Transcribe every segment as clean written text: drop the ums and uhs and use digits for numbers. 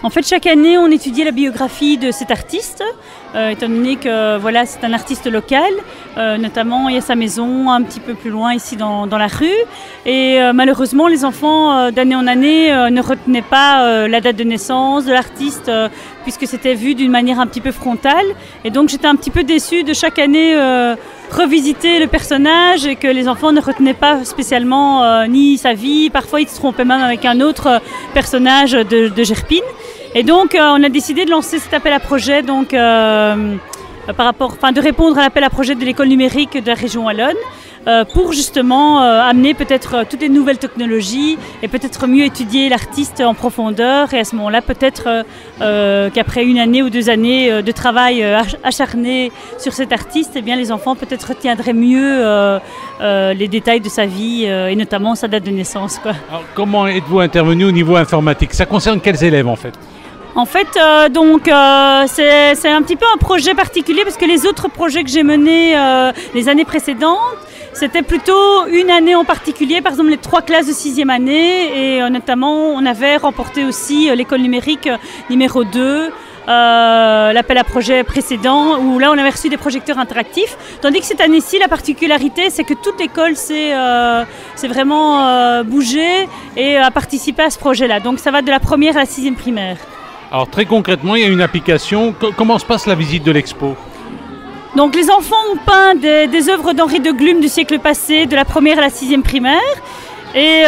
En fait, chaque année, on étudie la biographie de cet artiste, étant donné que voilà, c'est un artiste local. Notamment, il y a sa maison un petit peu plus loin, ici dans la rue. Et malheureusement, les enfants, d'année en année, ne retenaient pas la date de naissance de l'artiste, puisque c'était vu d'une manière un petit peu frontale. Et donc, j'étais un petit peu déçue de chaque année revisiter le personnage et que les enfants ne retenaient pas spécialement ni sa vie. Parfois, ils se trompaient même avec un autre personnage de Gerpine. Et donc, on a décidé de lancer cet appel à projet, donc, de répondre à l'appel à projet de l'école numérique de la région wallonne, pour justement amener peut-être toutes les nouvelles technologies et peut-être mieux étudier l'artiste en profondeur. Et à ce moment-là, peut-être qu'après une année ou 2 années de travail acharné sur cet artiste, eh bien, les enfants peut-être retiendraient mieux les détails de sa vie et notamment sa date de naissance, quoi. Alors, comment êtes-vous intervenu au niveau informatique? Ça concerne quels élèves en fait? En fait, c'est un petit peu un projet particulier parce que les autres projets que j'ai menés les années précédentes, c'était plutôt une année en particulier, par exemple les 3 classes de 6e année et notamment on avait remporté aussi l'école numérique numéro 2, l'appel à projet précédent où là on avait reçu des projecteurs interactifs, tandis que cette année-ci la particularité c'est que toute l'école s'est vraiment bougée et a participé à ce projet-là. Donc ça va de la 1re à la 6e primaire. Alors très concrètement, il y a une application. Comment se passe la visite de l'expo? Donc les enfants ont peint des œuvres d'Henri de Glume du siècle passé, de la 1re à la 6e primaire. Et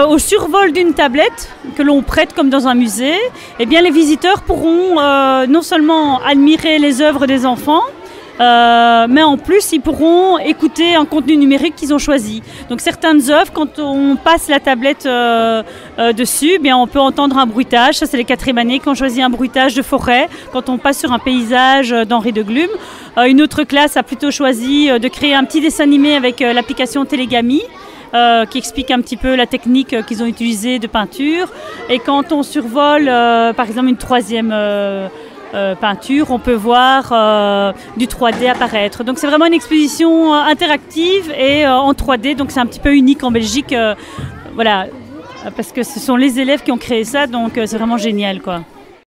au survol d'une tablette que l'on prête comme dans un musée, eh bien, les visiteurs pourront non seulement admirer les œuvres des enfants, mais en plus ils pourront écouter un contenu numérique qu'ils ont choisi. Donc certaines œuvres, quand on passe la tablette dessus, bien, on peut entendre un bruitage. Ça c'est les 4e années qui ont choisi un bruitage de forêt quand on passe sur un paysage d'Henri de Glume. Une autre classe a plutôt choisi de créer un petit dessin animé avec l'application Télégami, qui explique un petit peu la technique qu'ils ont utilisée de peinture. Et quand on survole par exemple une 3e peinture, on peut voir du 3D apparaître. Donc c'est vraiment une exposition interactive et en 3D, donc c'est un petit peu unique en Belgique, voilà, parce que ce sont les élèves qui ont créé ça, donc c'est vraiment génial, quoi.